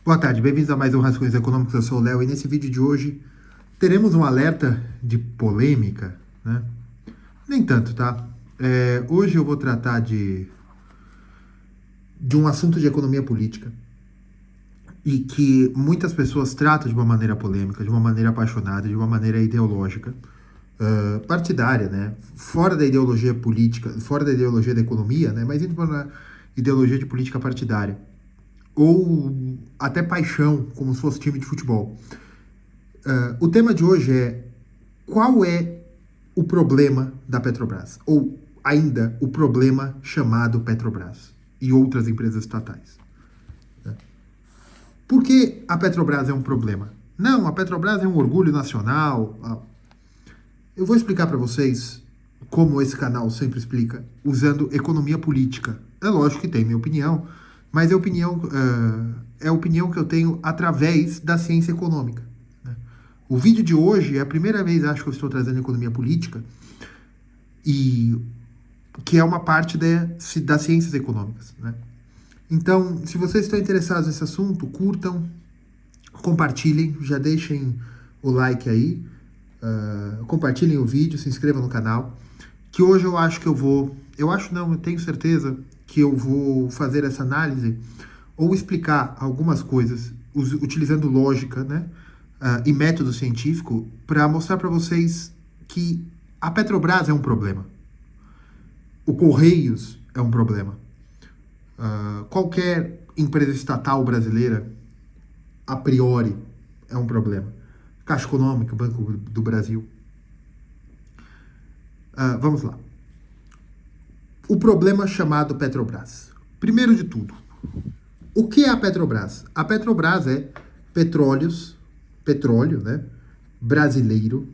Boa tarde, bem-vindos a mais um Rascunhos Econômicos. Eu sou o Léo e nesse vídeo de hoje teremos um alerta de polêmica, né? Nem tanto, tá? Hoje eu vou tratar de um assunto de economia política e que muitas pessoas tratam de uma maneira polêmica, de uma maneira apaixonada, de uma maneira ideológica, partidária, né? Fora da ideologia política, fora da ideologia da economia, né? Mas indo para uma ideologia de política partidária. Ou até paixão, como se fosse time de futebol. O tema de hoje é qual é o problema da Petrobras? Ou ainda o problema chamado Petrobras e outras empresas estatais. Por que a Petrobras é um problema? Não, a Petrobras é um orgulho nacional. Eu vou explicar para vocês como esse canal sempre explica, usando economia política. É lógico que tem minha opinião, mas é a opinião que eu tenho através da ciência econômica. Né? O vídeo de hoje é a primeira vez, acho que eu estou trazendo economia política, e que é uma parte das ciências econômicas. Né? Então, se vocês estão interessados nesse assunto, curtam, compartilhem, já deixem o like aí, compartilhem o vídeo, se inscrevam no canal, que hoje eu acho que eu tenho certeza que eu vou fazer essa análise ou explicar algumas coisas utilizando lógica, né, e método científico para mostrar para vocês que a Petrobras é um problema. O Correios é um problema. Qualquer empresa estatal brasileira, a priori, é um problema. Caixa Econômica, Banco do Brasil. Vamos lá. O problema chamado Petrobras. Primeiro de tudo, o que é a Petrobras? A Petrobras é petróleo, né, brasileiro,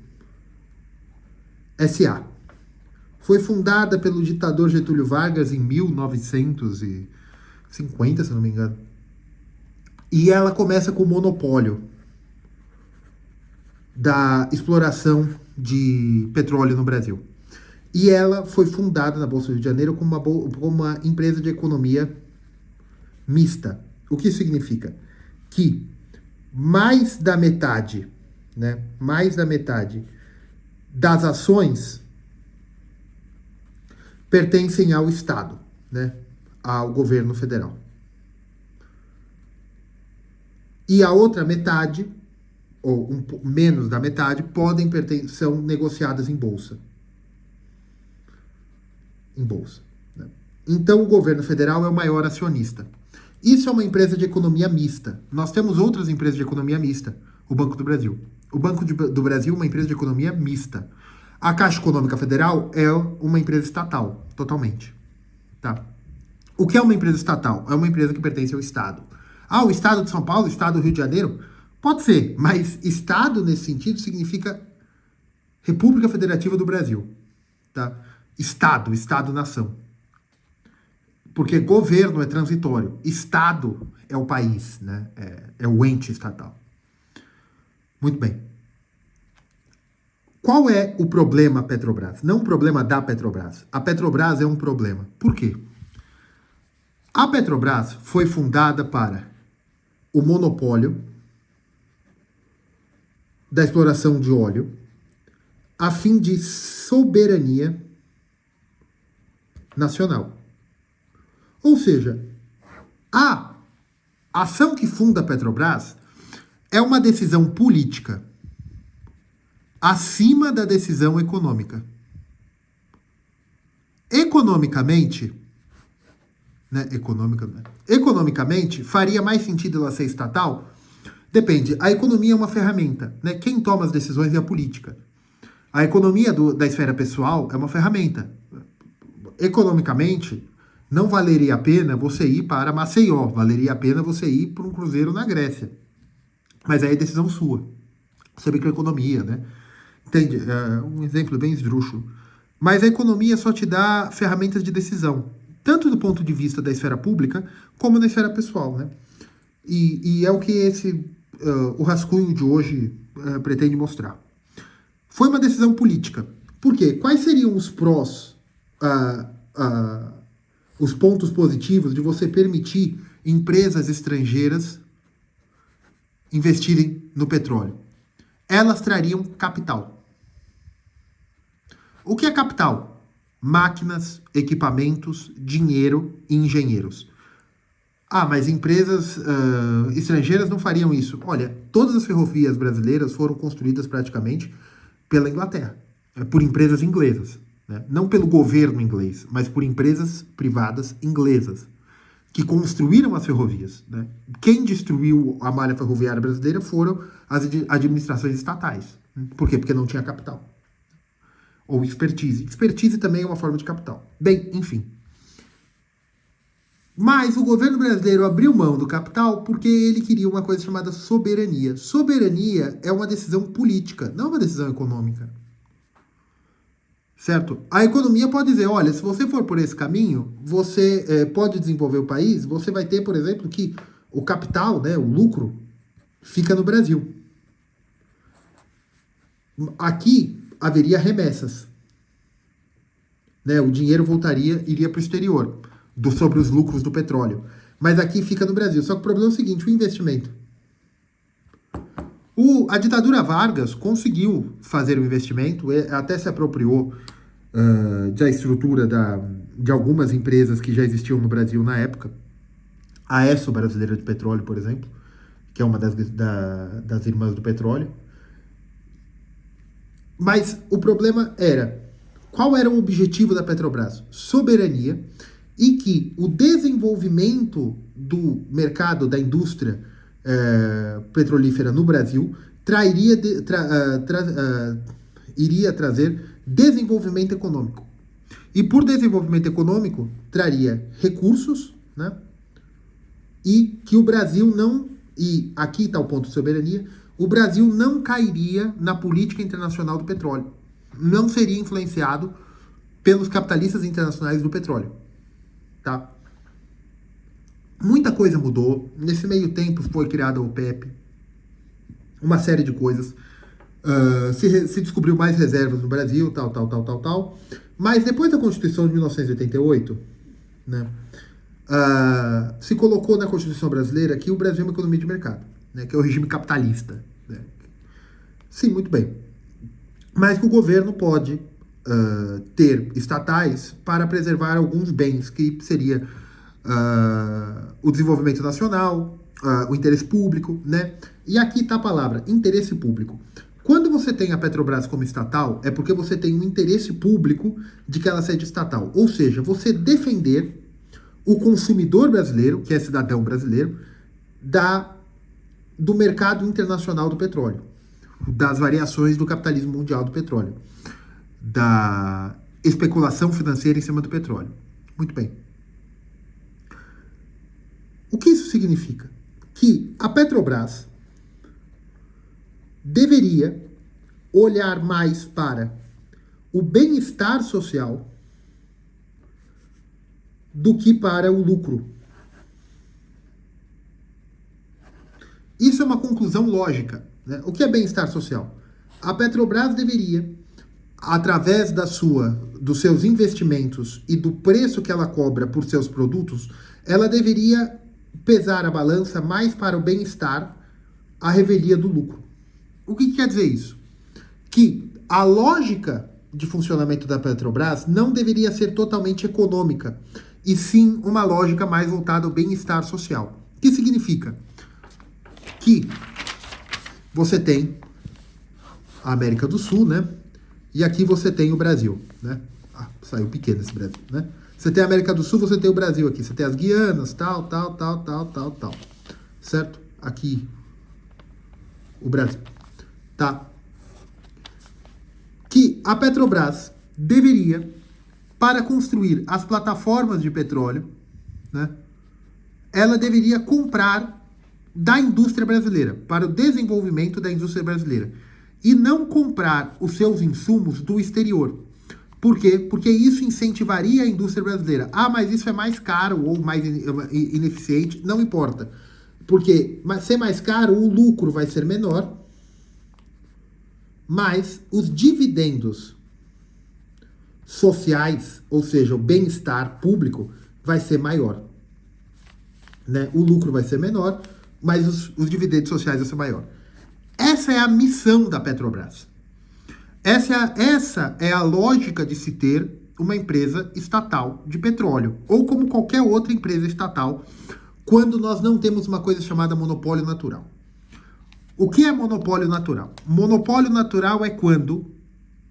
S.A. Foi fundada pelo ditador Getúlio Vargas em 1950, se não me engano. E ela começa com o monopólio da exploração de petróleo no Brasil. E ela foi fundada na Bolsa do Rio de Janeiro como uma empresa de economia mista. O que significa? Que mais da metade das ações pertencem ao Estado, né, ao governo federal. E a outra metade, ou menos da metade, são negociadas em bolsa. Né? Então o governo federal é o maior acionista. Isso é uma empresa de economia mista. Nós temos outras empresas de economia mista. O Banco do Brasil. O Banco do Brasil é uma empresa de economia mista. A Caixa Econômica Federal é uma empresa estatal, totalmente. Tá? O que é uma empresa estatal? É uma empresa que pertence ao Estado. O Estado de São Paulo, o Estado do Rio de Janeiro? Pode ser, mas Estado, nesse sentido, significa República Federativa do Brasil. Tá? Estado-nação. Porque governo é transitório. Estado é o país, né? É o ente estatal. Muito bem. Qual é o problema Petrobras? Não o problema da Petrobras. A Petrobras é um problema. Por quê? A Petrobras foi fundada para o monopólio da exploração de óleo a fim de soberania nacional. Ou seja, a ação que funda a Petrobras é uma decisão política acima da decisão econômica. Economicamente, faria mais sentido ela ser estatal? Depende. A economia é uma ferramenta, né? Quem toma as decisões é a política. A economia da esfera pessoal é uma ferramenta. Economicamente, não valeria a pena você ir para Maceió, valeria a pena você ir para um cruzeiro na Grécia. Mas aí é decisão sua, sobre economia, né? Entende? Um exemplo bem esdrúxulo. Mas a economia só te dá ferramentas de decisão, tanto do ponto de vista da esfera pública, como da esfera pessoal, né? E é o que o rascunho de hoje pretende mostrar. Foi uma decisão política. Por quê? Quais seriam os prós, os pontos positivos de você permitir empresas estrangeiras investirem no petróleo? Elas trariam capital. O que é capital? Máquinas, equipamentos, dinheiro e engenheiros. Ah, mas empresas estrangeiras não fariam isso. Olha, todas as ferrovias brasileiras foram construídas praticamente pela Inglaterra, por empresas inglesas, né? Não pelo governo inglês, mas por empresas privadas inglesas, que construíram as ferrovias, né? Quem destruiu a malha ferroviária brasileira foram as administrações estatais. Por quê? Porque não tinha capital. Ou expertise. Expertise também é uma forma de capital. Bem, enfim. Mas o governo brasileiro abriu mão do capital porque ele queria uma coisa chamada soberania. Soberania é uma decisão política, não uma decisão econômica. Certo? A economia pode dizer, olha, se você for por esse caminho, você pode desenvolver o país, você vai ter, por exemplo, que o capital, né, o lucro, fica no Brasil. Aqui haveria remessas. Né, o dinheiro iria para o exterior, sobre os lucros do petróleo. Mas aqui fica no Brasil. Só que o problema é o seguinte, o investimento. A ditadura Vargas conseguiu fazer o investimento, até se apropriou da estrutura de algumas empresas que já existiam no Brasil na época. A ESSO Brasileira de Petróleo, por exemplo, que é uma das irmãs do petróleo. Mas o problema era, qual era o objetivo da Petrobras? Soberania, e que o desenvolvimento do mercado, da indústria petrolífera no Brasil iria trazer desenvolvimento econômico. E por desenvolvimento econômico, traria recursos, né? E que o Brasil não, e aqui está o ponto de soberania, o Brasil não cairia na política internacional do petróleo. Não seria influenciado pelos capitalistas internacionais do petróleo. Tá? Muita coisa mudou. Nesse meio tempo foi criada a OPEP. Uma série de coisas. Se descobriu mais reservas no Brasil, tal. Mas depois da Constituição de 1988, né, se colocou na Constituição brasileira que o Brasil é uma economia de mercado, né, que é o regime capitalista. Né? Sim, muito bem. Mas que o governo pode ter estatais para preservar alguns bens, que seria o desenvolvimento nacional, o interesse público, né? E aqui está a palavra, interesse público. Quando você tem a Petrobras como estatal, é porque você tem um interesse público de que ela seja estatal. Ou seja, você defender o consumidor brasileiro, que é cidadão brasileiro, do mercado internacional do petróleo, das variações do capitalismo mundial do petróleo, da especulação financeira em cima do petróleo. Muito bem. O que isso significa? Que a Petrobras deveria olhar mais para o bem-estar social do que para o lucro. Isso é uma conclusão lógica, né? O que é bem-estar social? A Petrobras deveria, através dos seus investimentos e do preço que ela cobra por seus produtos, ela deveria pesar a balança mais para o bem-estar, a revelia do lucro. O que quer dizer isso? Que a lógica de funcionamento da Petrobras não deveria ser totalmente econômica, e sim uma lógica mais voltada ao bem-estar social. O que significa? Que você tem a América do Sul, né? E aqui você tem o Brasil, né? Saiu pequeno esse Brasil, né? Você tem a América do Sul, você tem o Brasil aqui. Você tem as Guianas, tal. Certo? Aqui, o Brasil. Tá? Que a Petrobras deveria, para construir as plataformas de petróleo, né? Ela deveria comprar da indústria brasileira, para o desenvolvimento da indústria brasileira. E não comprar os seus insumos do exterior. Por quê? Porque isso incentivaria a indústria brasileira. Ah, mas isso é mais caro ou mais ineficiente. Não importa. Porque ser mais caro, o lucro vai ser menor, mas os dividendos sociais, ou seja, o bem-estar público, vai ser maior. Né? O lucro vai ser menor, mas os dividendos sociais vão ser maior. Essa é a missão da Petrobras. Essa é a lógica de se ter uma empresa estatal de petróleo, ou como qualquer outra empresa estatal, quando nós não temos uma coisa chamada monopólio natural. O que é monopólio natural? Monopólio natural é quando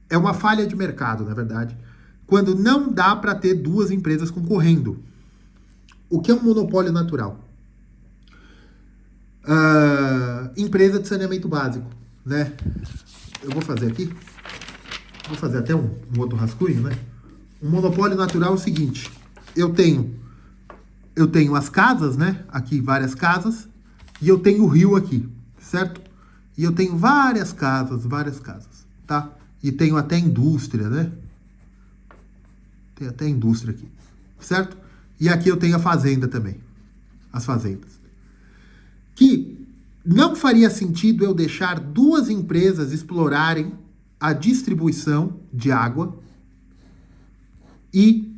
é uma falha de mercado, na verdade, quando não dá para ter duas empresas concorrendo. O que é um monopólio natural? Empresa de saneamento básico, né? Eu vou fazer aqui, vou fazer até um outro rascunho, né? Um monopólio natural é o seguinte: eu tenho as casas, né? Aqui várias casas, e eu tenho o rio aqui, certo? E eu tenho várias casas, tá? E tenho até indústria, né? Tem até indústria aqui, certo? E aqui eu tenho a fazenda também, as fazendas. Que não faria sentido eu deixar duas empresas explorarem a distribuição de água e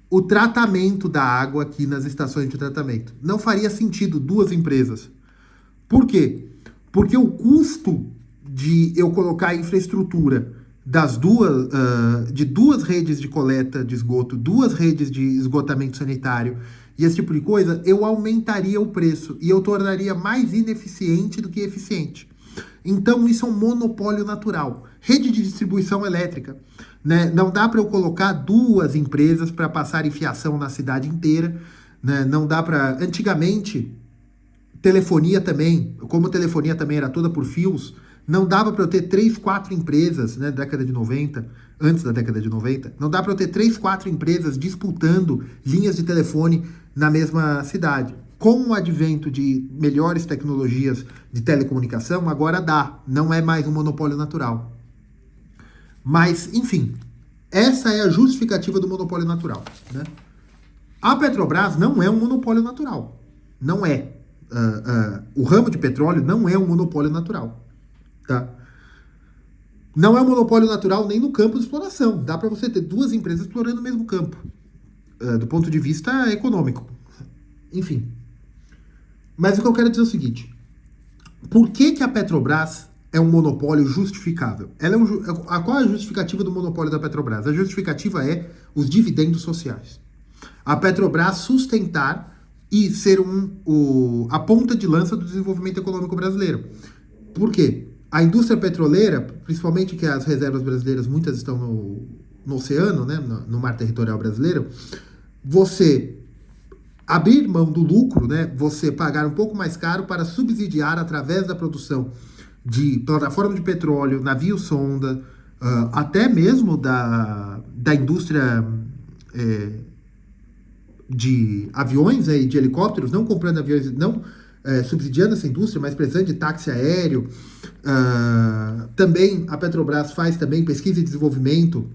o tratamento da água aqui nas estações de tratamento. Não faria sentido duas empresas. Por quê? Porque o custo de eu colocar a infraestrutura de duas redes de coleta de esgoto, duas redes de esgotamento sanitário e esse tipo de coisa, eu aumentaria o preço e eu tornaria mais ineficiente do que eficiente. Então isso é um monopólio natural. Rede de distribuição elétrica, né? Não dá para eu colocar duas empresas para passarem fiação na cidade inteira, né? Não dá para... Antigamente, telefonia também, como a telefonia também era toda por fios, não dava para eu ter 3, 4 empresas, né, década de 90, antes da década de 90, não dá para eu ter 3, 4 empresas disputando linhas de telefone na mesma cidade. Com o advento de melhores tecnologias de telecomunicação, agora dá, não é mais um monopólio natural. Mas, enfim, essa é a justificativa do monopólio natural, né? A Petrobras não é um monopólio natural, não é. O ramo de petróleo não é um monopólio natural. Tá? Não é um monopólio natural nem no campo de exploração. Dá para você ter duas empresas explorando o mesmo campo, do ponto de vista econômico. Enfim. Mas o que eu quero dizer é o seguinte: por que a Petrobras é um monopólio justificável? Qual é a justificativa do monopólio da Petrobras? A justificativa é os dividendos sociais. A Petrobras sustentar e ser a ponta de lança do desenvolvimento econômico brasileiro. Por quê? A indústria petroleira, principalmente que as reservas brasileiras, muitas estão no oceano, né, no mar territorial brasileiro, você abrir mão do lucro, né, você pagar um pouco mais caro para subsidiar através da produção de plataforma de petróleo, navio-sonda, até mesmo da indústria de aviões e de helicópteros, não comprando aviões, não subsidiando essa indústria, mas precisando de táxi aéreo. Também a Petrobras faz também pesquisa e desenvolvimento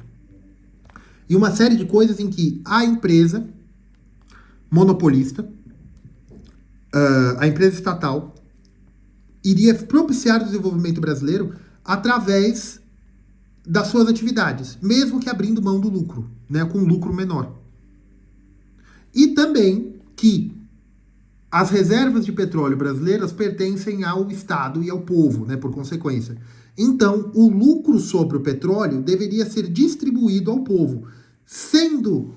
e uma série de coisas em que a empresa monopolista, a empresa estatal, iria propiciar o desenvolvimento brasileiro através das suas atividades, mesmo que abrindo mão do lucro, né, com lucro menor. E também que as reservas de petróleo brasileiras pertencem ao Estado e ao povo, né, por consequência. Então, o lucro sobre o petróleo deveria ser distribuído ao povo, sendo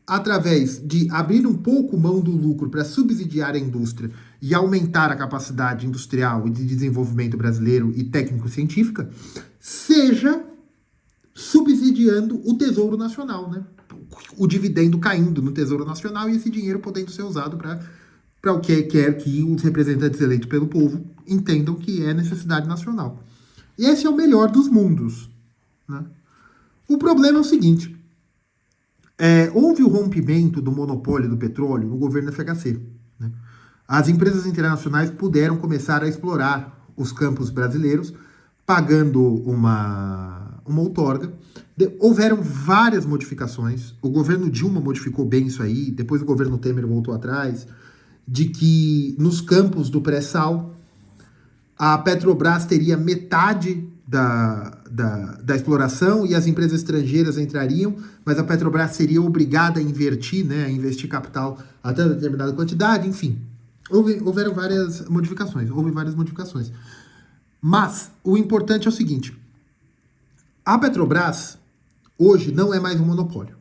através de abrir um pouco mão do lucro para subsidiar a indústria e aumentar a capacidade industrial e de desenvolvimento brasileiro e técnico-científica, seja subsidiando o Tesouro Nacional, né? O dividendo caindo no Tesouro Nacional e esse dinheiro podendo ser usado para o que quer que os representantes eleitos pelo povo entendam que é necessidade nacional. E esse é o melhor dos mundos, né? O problema é o seguinte: houve o rompimento do monopólio do petróleo no governo FHC, né? As empresas internacionais puderam começar a explorar os campos brasileiros, pagando uma outorga. Houveram várias modificações. O governo Dilma modificou bem isso aí, depois o governo Temer voltou atrás, de que nos campos do pré-sal a Petrobras teria metade da exploração e as empresas estrangeiras entrariam, mas a Petrobras seria obrigada a invertir, né, a investir capital até determinada quantidade, enfim. Houveram várias modificações, houve várias modificações. Mas o importante é o seguinte: a Petrobras hoje não é mais um monopólio.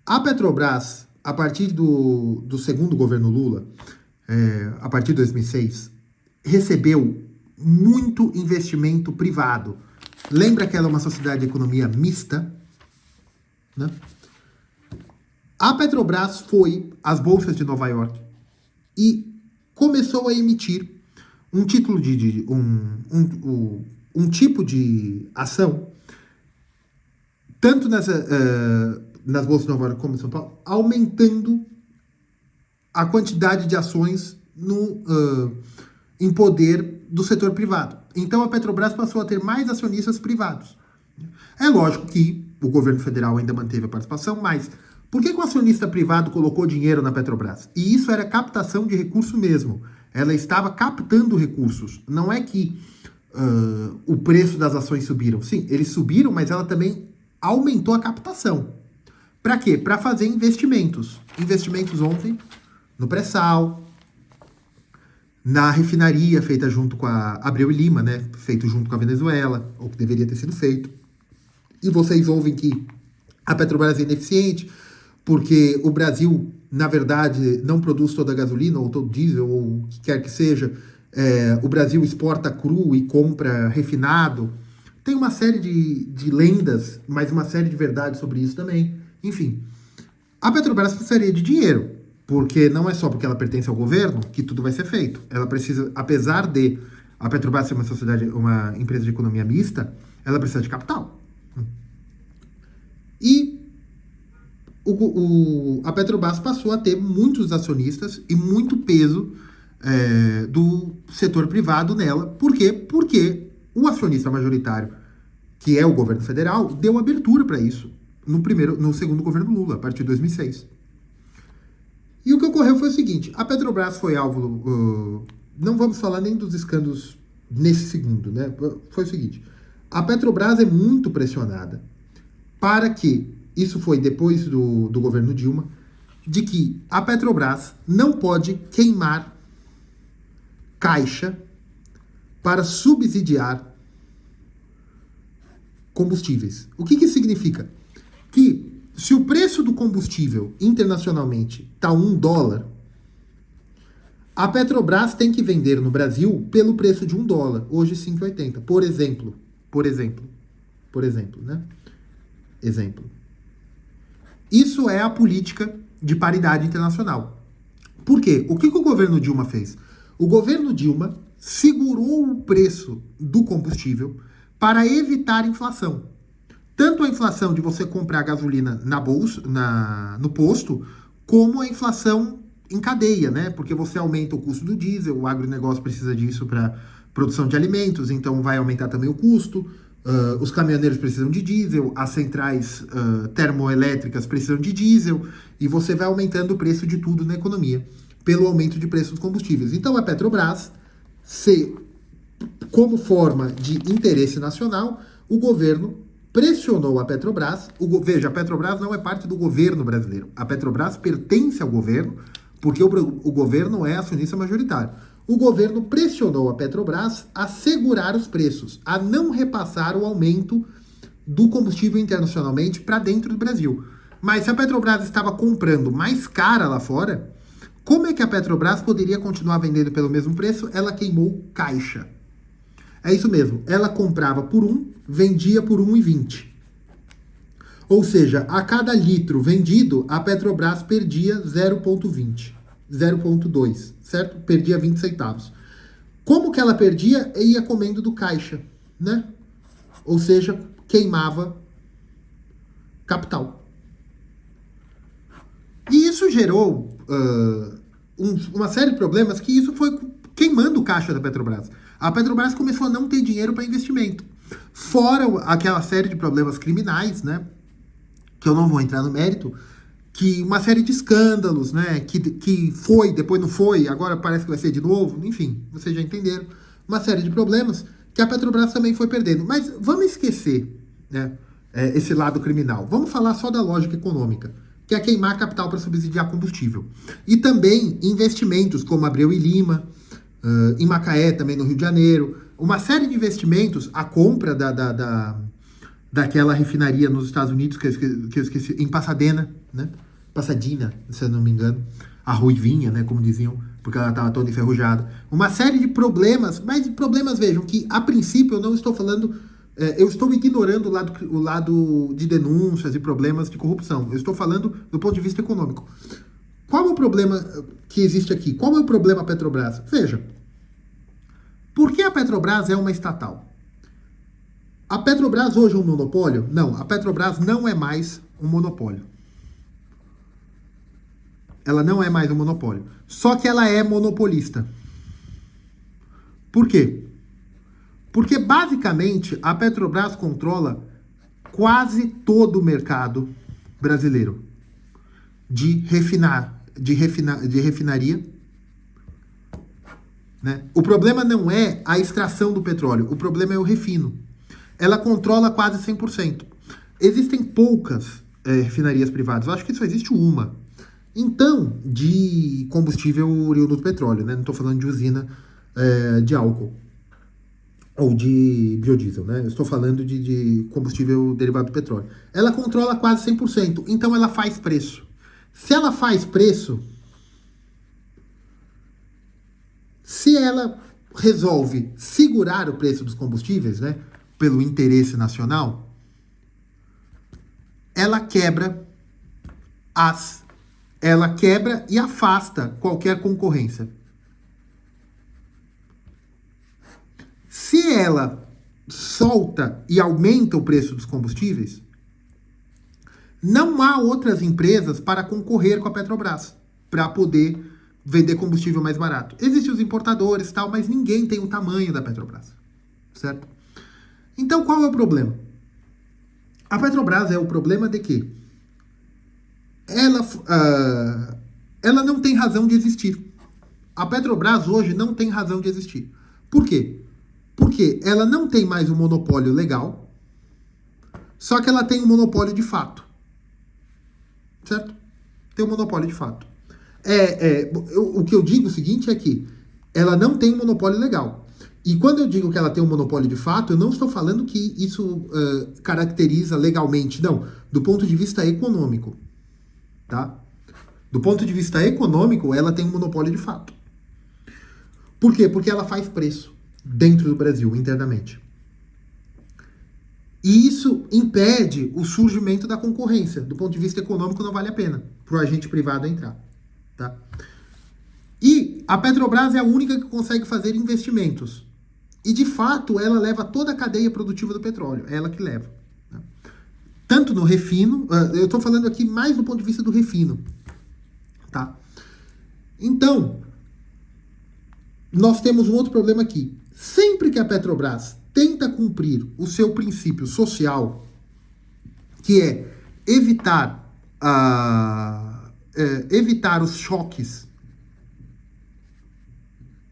A Petrobras, a partir do segundo governo Lula, a partir de 2006, recebeu muito investimento privado. Lembra que ela é uma sociedade de economia mista? Né? A Petrobras foi às bolsas de Nova York e começou a emitir um título um tipo de ação, tanto nas bolsas de Nova York como em São Paulo, aumentando a quantidade de ações em poder do setor privado. Então a Petrobras passou a ter mais acionistas privados. É lógico que o governo federal ainda manteve a participação, mas por que o acionista privado colocou dinheiro na Petrobras? E isso era captação de recurso mesmo. Ela estava captando recursos. Não é que o preço das ações subiram. Sim, eles subiram, mas ela também aumentou a captação. Para quê? Para fazer investimentos. Investimentos ontem no pré-sal, na refinaria feita junto com a Abreu e Lima, né? Feito junto com a Venezuela, ou que deveria ter sido feito. E vocês ouvem que a Petrobras é ineficiente, porque o Brasil, na verdade, não produz toda a gasolina, ou todo diesel, ou o que quer que seja. O Brasil exporta cru e compra refinado. Tem uma série de lendas, mas uma série de verdades sobre isso também. Enfim, a Petrobras precisaria de dinheiro, porque não é só porque ela pertence ao governo que tudo vai ser feito. Ela precisa, apesar de a Petrobras ser uma empresa de economia mista, ela precisa de capital. E a Petrobras passou a ter muitos acionistas e muito peso do setor privado nela. Por quê? Porque o acionista majoritário, que é o governo federal, deu abertura para isso no segundo governo Lula, a partir de 2006. E o que ocorreu foi o seguinte: a Petrobras foi alvo, não vamos falar nem dos escândalos nesse segundo, né? Foi o seguinte: a Petrobras é muito pressionada para que, isso foi depois do governo Dilma, de que a Petrobras não pode queimar caixa para subsidiar combustíveis. O que isso significa? Que se o preço do combustível internacionalmente está $1, a Petrobras tem que vender no Brasil pelo preço de $1, hoje 5,80. Por exemplo, né? Exemplo. Isso é a política de paridade internacional. Por quê? O que o governo Dilma fez? O governo Dilma segurou o preço do combustível para evitar inflação. Tanto a inflação de você comprar gasolina na bolsa, no posto, como a inflação em cadeia, né? Porque você aumenta o custo do diesel, o agronegócio precisa disso para produção de alimentos, então vai aumentar também o custo. Os caminhoneiros precisam de diesel, as centrais termoelétricas precisam de diesel, e você vai aumentando o preço de tudo na economia, pelo aumento de preço dos combustíveis. Então a Petrobras, como forma de interesse nacional, o governo pressionou a Petrobras. Veja, a Petrobras não é parte do governo brasileiro. A Petrobras pertence ao governo, porque o governo é acionista majoritário. O governo pressionou a Petrobras a segurar os preços, a não repassar o aumento do combustível internacionalmente para dentro do Brasil. Mas se a Petrobras estava comprando mais cara lá fora, como é que a Petrobras poderia continuar vendendo pelo mesmo preço? Ela queimou caixa. É isso mesmo, ela comprava por 1, vendia por 1,20. Ou seja, a cada litro vendido, a Petrobras perdia 0,20. 0,2, certo? Perdia 20 centavos. Como que ela perdia? Ia comendo do caixa, né? Ou seja, queimava capital. E isso gerou uma série de problemas, que isso foi queimando o caixa da Petrobras. A Petrobras começou a não ter dinheiro para investimento. Fora aquela série de problemas criminais, né? Que eu não vou entrar no mérito, que uma série de escândalos, né, que foi, depois não foi, agora parece que vai ser de novo, enfim, vocês já entenderam, uma série de problemas que a Petrobras também foi perdendo. Mas vamos esquecer, né, esse lado criminal. Vamos falar só da lógica econômica. que é queimar capital para subsidiar combustível. E também investimentos como Abreu e Lima, em Macaé, também no Rio de Janeiro. Uma série de investimentos, a compra daquela refinaria nos Estados Unidos, que eu esqueci, em Pasadena, né? Pasadena, se eu não me engano. A Ruivinha, né, como diziam, porque ela estava toda enferrujada. Uma série de problemas, mas problemas, vejam, que a princípio eu não estou falando... eu estou ignorando o lado de denúncias e problemas de corrupção. Eu estou falando do ponto de vista econômico. Qual é o problema que existe aqui? Qual é o problema Petrobras? Veja, por que a Petrobras é uma estatal? A Petrobras hoje é um monopólio? Não, a Petrobras não é mais um monopólio. Ela não é mais um monopólio. Só que ela é monopolista. Por quê? Porque, basicamente, a Petrobras controla quase todo o mercado brasileiro de refinaria. Né? O problema não é a extração do petróleo, o problema é o refino. Ela controla quase 100%. Existem poucas refinarias privadas, eu acho que só existe uma. Então, de combustível oriundo do petróleo, né? Não estou falando de usina de álcool ou de biodiesel, né? Eu estou falando de combustível derivado do petróleo. Ela controla quase 100%, então ela faz preço. Se ela faz preço, se ela resolve segurar o preço dos combustíveis, né, pelo interesse nacional, ela quebra e afasta qualquer concorrência. Se ela solta e aumenta o preço dos combustíveis, não há outras empresas para concorrer com a Petrobras, para poder vender combustível mais barato. Existem os importadores e tal, mas ninguém tem o tamanho da Petrobras, certo? Então, qual é o problema? A Petrobras é o problema de que ela não tem razão de existir. A Petrobras hoje não tem razão de existir. Por quê? Porque ela não tem mais um monopólio legal, só que ela tem um monopólio de fato. Certo? Tem um monopólio de fato. O que eu digo o seguinte é que ela não tem um monopólio legal. E quando eu digo que ela tem um monopólio de fato, eu não estou falando que isso caracteriza legalmente, não. Do ponto de vista econômico. Tá? Do ponto de vista econômico, ela tem um monopólio de fato. Por quê? Porque ela faz preço dentro do Brasil, internamente. E isso impede o surgimento da concorrência. Do ponto de vista econômico, não vale a pena para o agente privado entrar. Tá? E a Petrobras é a única que consegue fazer investimentos. E, de fato, ela leva toda a cadeia produtiva do petróleo. É ela que leva. Né? Tanto no refino, eu estou falando aqui mais do ponto de vista do refino. Tá? Então, nós temos um outro problema aqui. Sempre que a Petrobras tenta cumprir o seu princípio social, que é evitar os choques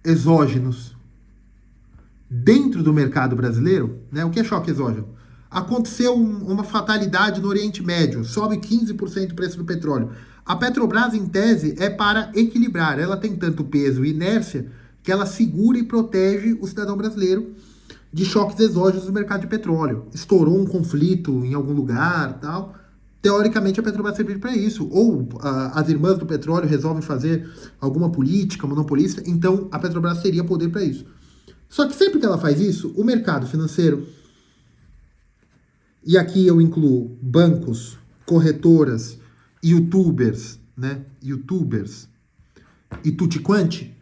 exógenos dentro do mercado brasileiro, né? O que é choque exógeno? Aconteceu uma fatalidade no Oriente Médio, sobe 15% o preço do petróleo. A Petrobras, em tese, é para equilibrar. Ela tem tanto peso e inércia que ela segura e protege o cidadão brasileiro de choques exógenos no mercado de petróleo. Estourou um conflito em algum lugar, tal. Teoricamente, a Petrobras serve para isso. Ou as irmãs do petróleo resolvem fazer alguma política monopolista, então a Petrobras teria poder para isso. Só que sempre que ela faz isso, o mercado financeiro, e aqui eu incluo bancos, corretoras, youtubers, né? Youtubers e tutti quanti,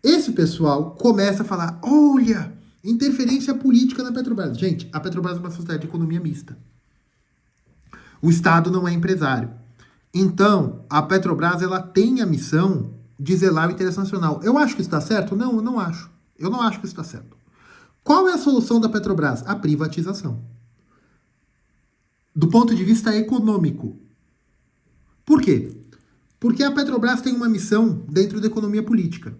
esse pessoal começa a falar, olha, interferência política na Petrobras. Gente, a Petrobras é uma sociedade de economia mista. O Estado não é empresário. Então, a Petrobras ela tem a missão de zelar o interesse nacional. Eu acho que isso está certo? Não, eu não acho. Eu não acho que isso está certo. Qual é a solução da Petrobras? A privatização. Do ponto de vista econômico. Por quê? Porque a Petrobras tem uma missão dentro da economia política,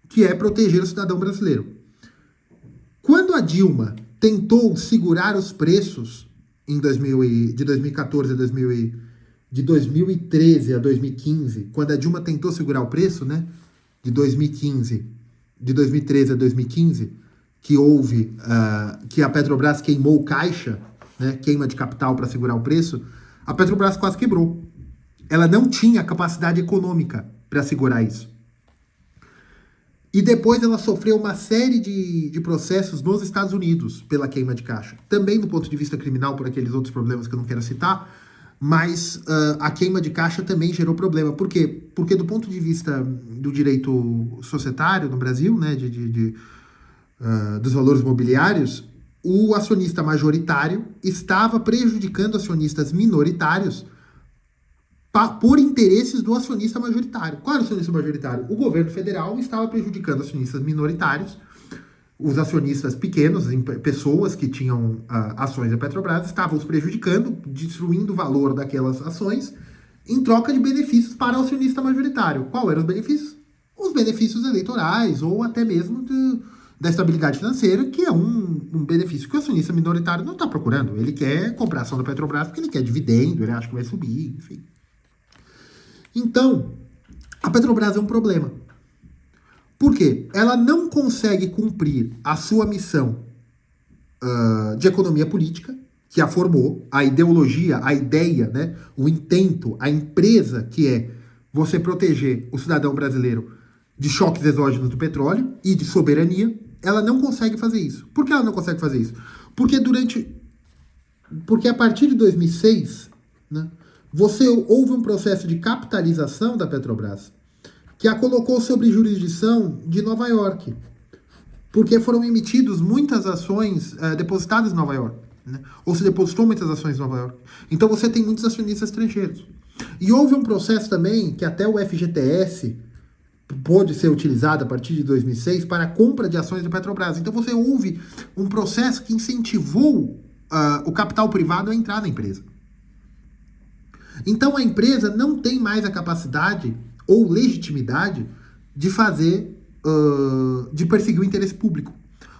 que é proteger o cidadão brasileiro. Quando a Dilma tentou segurar os preços de 2014 a de 2013 a 2015, quando a Dilma tentou segurar o preço, né? De 2013 a 2015, que houve, que a Petrobras queimou o caixa, né? Queima de capital para segurar o preço, a Petrobras quase quebrou. Ela não tinha capacidade econômica para segurar isso. E depois ela sofreu uma série de processos nos Estados Unidos pela queima de caixa. Também do ponto de vista criminal, por aqueles outros problemas que eu não quero citar, mas a queima de caixa também gerou problema. Por quê? Porque do ponto de vista do direito societário no Brasil, né, dos valores mobiliários, o acionista majoritário estava prejudicando acionistas minoritários por interesses do acionista majoritário. Qual era o acionista majoritário? O governo federal estava prejudicando acionistas minoritários, os acionistas pequenos, pessoas que tinham ações da Petrobras, estavam os prejudicando, destruindo o valor daquelas ações, em troca de benefícios para o acionista majoritário. Qual eram os benefícios? Os benefícios eleitorais, ou até mesmo da estabilidade financeira, que é um benefício que o acionista minoritário não está procurando. Ele quer comprar ação da Petrobras porque ele quer dividendo, ele acha que vai subir, enfim. Então, a Petrobras é um problema. Por quê? Ela não consegue cumprir a sua missão de economia política, que a formou, a ideologia, a ideia, né, o intento, a empresa, que é você proteger o cidadão brasileiro de choques exógenos do petróleo e de soberania. Ela não consegue fazer isso. Por que ela não consegue fazer isso? Porque a partir de 2006, né, houve um processo de capitalização da Petrobras que a colocou sob jurisdição de Nova York, porque foram emitidas muitas ações depositadas em Nova York, né? Ou se depositou muitas ações em Nova York. Então você tem muitos acionistas estrangeiros. E houve um processo também que até o FGTS pôde ser utilizado a partir de 2006 para a compra de ações da Petrobras. Então você houve um processo que incentivou o capital privado a entrar na empresa. Então a empresa não tem mais a capacidade ou legitimidade de de perseguir o interesse público.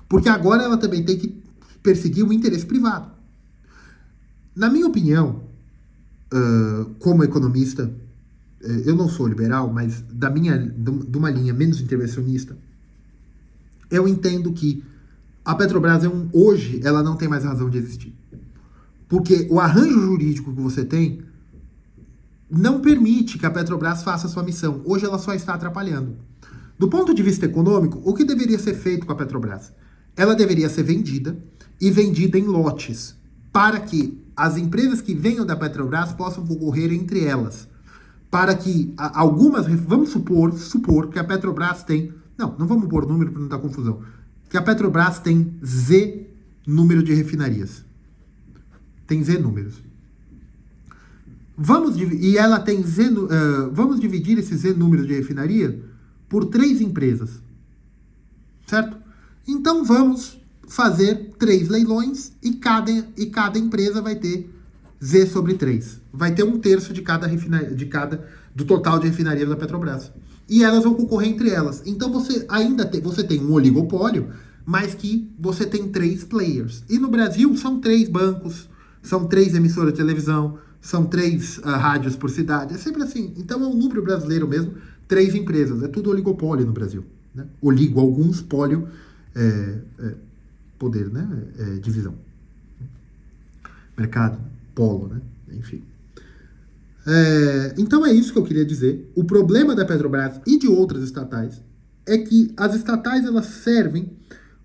Porque agora ela também tem que perseguir o interesse privado. Na minha opinião, como economista, eu não sou liberal, mas de uma linha menos intervencionista, eu entendo que a Petrobras hoje ela não tem mais razão de existir. Porque o arranjo jurídico que você tem não permite que a Petrobras faça a sua missão. Hoje ela só está atrapalhando. Do ponto de vista econômico, o que deveria ser feito com a Petrobras? Ela deveria ser vendida e vendida em lotes, para que as empresas que venham da Petrobras possam concorrer entre elas. Para que algumas, vamos supor que a Petrobras tem, não vamos pôr número para não dar confusão, que a Petrobras tem Z número de refinarias. Tem Z números. Vamos dividir esse Z número de refinaria por 3 empresas, certo? Então vamos fazer 3 leilões e cada empresa vai ter Z sobre 3. Vai ter 1/3 do total de refinarias da Petrobras. E elas vão concorrer entre elas. Então você tem um oligopólio, mas que você tem 3 players. E no Brasil são 3 bancos, são 3 emissoras de televisão, são 3 rádios por cidade. É sempre assim. Então é um número brasileiro mesmo, 3 empresas. É tudo oligopólio no Brasil, né? Oligo alguns, pólio, poder, né? Divisão. Mercado, polo, né? Enfim. Então é isso que eu queria dizer. O problema da Petrobras e de outras estatais é que as estatais elas servem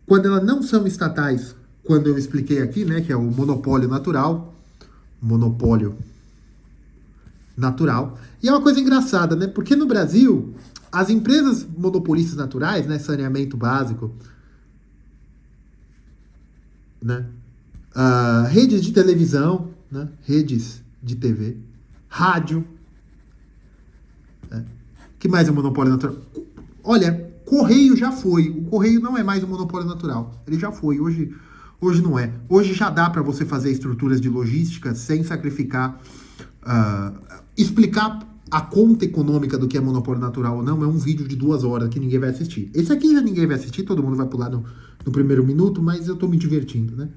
quando elas não são estatais, quando eu expliquei aqui, né, que é o monopólio natural. E é uma coisa engraçada, né? Porque no Brasil, as empresas monopolistas naturais, né, saneamento básico, né, redes de televisão, né, redes de TV, rádio, né, que mais é monopólio natural? Olha, Correio já foi. O Correio não é mais um monopólio natural. Ele já foi. Hoje não é. Hoje já dá para você fazer estruturas de logística sem sacrificar. Explicar a conta econômica do que é monopólio natural ou não é um vídeo de 2 horas que ninguém vai assistir. Esse aqui já ninguém vai assistir, todo mundo vai pular no primeiro minuto, mas eu tô me divertindo, né?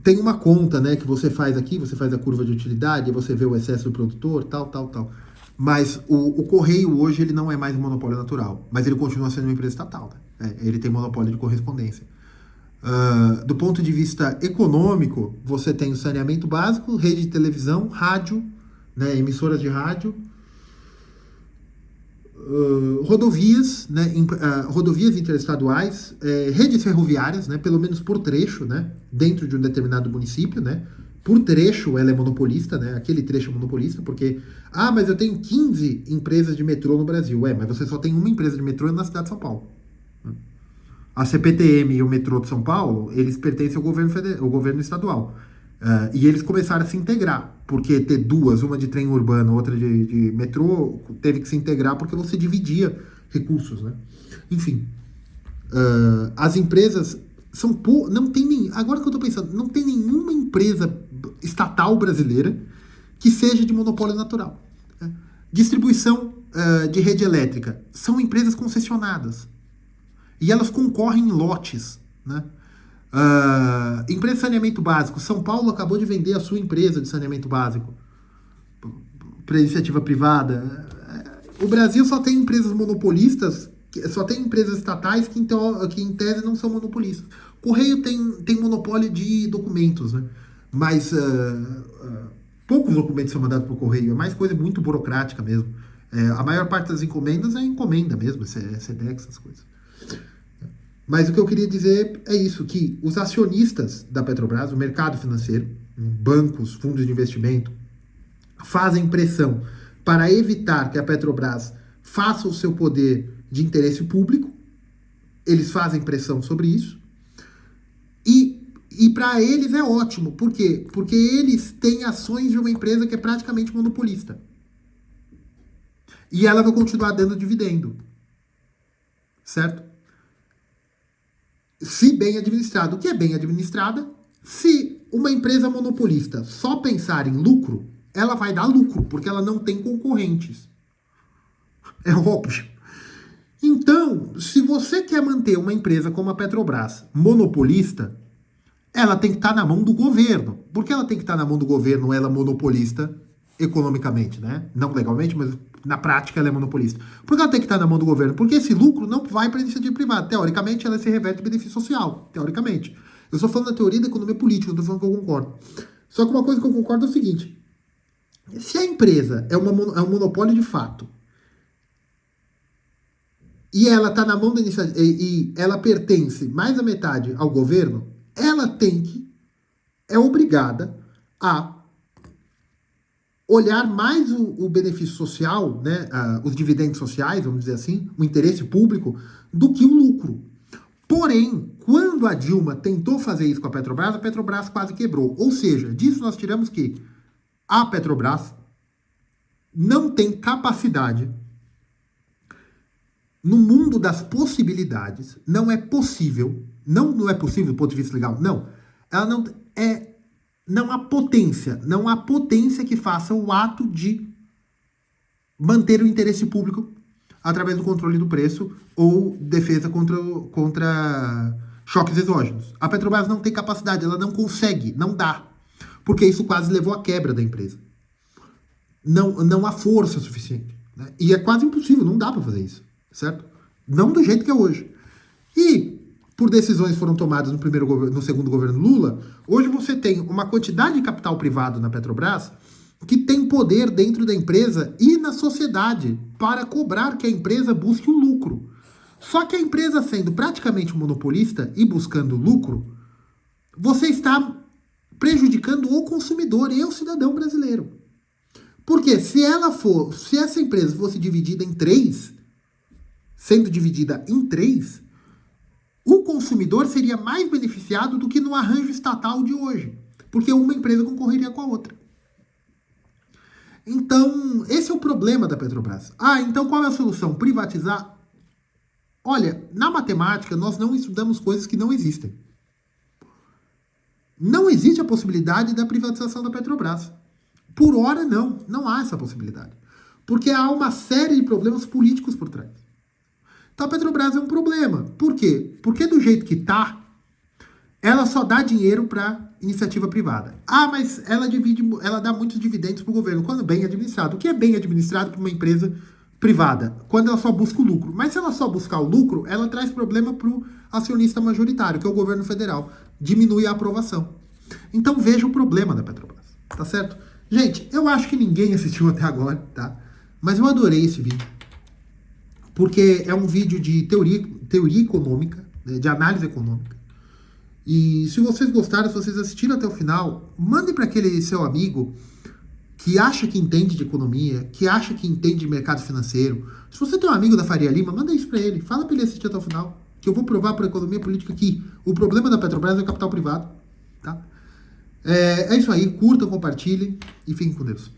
Tem uma conta, né, que você faz aqui, você faz a curva de utilidade, você vê o excesso do produtor, tal, tal, tal. Mas o Correio hoje ele não é mais um monopólio natural, mas ele continua sendo uma empresa estatal. Né? Ele tem monopólio de correspondência. Do ponto de vista econômico, você tem o saneamento básico, rede de televisão, rádio, né, emissoras de rádio, rodovias, né, rodovias interestaduais, redes ferroviárias, né, pelo menos por trecho, né, dentro de um determinado município, né, por trecho ela é monopolista, né, aquele trecho é monopolista, porque, mas eu tenho 15 empresas de metrô no Brasil, mas você só tem uma empresa de metrô na cidade de São Paulo. A CPTM e o metrô de São Paulo, eles pertencem ao governo estadual. E eles começaram a se integrar, porque ter duas, uma de trem urbano, outra de metrô, teve que se integrar porque você dividia recursos, né? Enfim, as empresas são não tem nem, agora que eu estou pensando, não tem nenhuma empresa estatal brasileira que seja de monopólio natural. Né? Distribuição de rede elétrica são empresas concessionadas e elas concorrem em lotes, né? Empresa de saneamento básico. São Paulo acabou de vender a sua empresa de saneamento básico para iniciativa privada. O Brasil só tem empresas monopolistas, só tem empresas estatais que em tese não são monopolistas. Correio tem monopólio de documentos, né? Mas poucos documentos são mandados por correio, é mais coisa muito burocrática mesmo. A maior parte das encomendas é encomenda mesmo, SEDEX, essas coisas. Mas o que eu queria dizer é isso, que os acionistas da Petrobras, o mercado financeiro, bancos, fundos de investimento, fazem pressão para evitar que a Petrobras faça o seu poder de interesse público. Eles fazem pressão sobre isso. E para eles é ótimo. Por quê? Porque eles têm ações de uma empresa que é praticamente monopolista. E ela vai continuar dando dividendo. Certo? Se bem administrado. O que é bem administrada? Se uma empresa monopolista só pensar em lucro, ela vai dar lucro, porque ela não tem concorrentes. É óbvio. Então, se você quer manter uma empresa como a Petrobras monopolista, ela tem que estar na mão do governo. Por que ela tem que estar na mão do governo, ela monopolista economicamente, né? Não legalmente, mas na prática ela é monopolista. Por que ela tem que estar na mão do governo? Porque esse lucro não vai para a iniciativa privada. Teoricamente, ela se reverte em benefício social. Teoricamente. Eu estou falando da teoria da economia política, não estou falando que eu concordo. Só que uma coisa que eu concordo é o seguinte. Se a empresa é um monopólio de fato, e ela está na mão da iniciativa, e ela pertence mais da metade ao governo, ela é obrigada a olhar mais o benefício social, né, os dividendos sociais, vamos dizer assim, o interesse público, do que o lucro. Porém, quando a Dilma tentou fazer isso com a Petrobras quase quebrou. Ou seja, disso nós tiramos que a Petrobras não tem capacidade, no mundo das possibilidades, não é possível, não é possível do ponto de vista legal, não, ela não há potência que faça o ato de manter o interesse público através do controle do preço ou defesa contra choques exógenos. A Petrobras não tem capacidade, ela não consegue, não dá, porque isso quase levou à quebra da empresa. Não há força suficiente. Né? E é quase impossível, não dá para fazer isso, certo? Não do jeito que é hoje. E por decisões que foram tomadas no segundo governo Lula, hoje você tem uma quantidade de capital privado na Petrobras que tem poder dentro da empresa e na sociedade para cobrar que a empresa busque o lucro. Só que a empresa sendo praticamente monopolista e buscando lucro, você está prejudicando o consumidor e o cidadão brasileiro. Porque se essa empresa fosse dividida em três, sendo dividida em três, o consumidor seria mais beneficiado do que no arranjo estatal de hoje. Porque uma empresa concorreria com a outra. Então, esse é o problema da Petrobras. Então qual é a solução? Privatizar? Olha, na matemática nós não estudamos coisas que não existem. Não existe a possibilidade da privatização da Petrobras. Por hora, não há essa possibilidade. Porque há uma série de problemas políticos por trás. Então a Petrobras é um problema. Por quê? Porque do jeito que está, ela só dá dinheiro para iniciativa privada. Ah, mas ela dá muitos dividendos para o governo, quando bem administrado. O que é bem administrado para uma empresa privada? Quando ela só busca o lucro. Mas se ela só buscar o lucro, ela traz problema para o acionista majoritário, que é o governo federal. Diminui a aprovação. Então veja o problema da Petrobras, tá certo? Gente, eu acho que ninguém assistiu até agora, tá? Mas eu adorei esse vídeo, porque é um vídeo de teoria econômica, né, de análise econômica. E se vocês gostaram, se vocês assistiram até o final, mandem para aquele seu amigo que acha que entende de economia, que acha que entende de mercado financeiro. Se você tem um amigo da Faria Lima, manda isso para ele. Fala para ele assistir até o final, que eu vou provar para a economia política que o problema da Petrobras é o capital privado. Tá? É isso aí. Curtam, compartilhem e fiquem com Deus.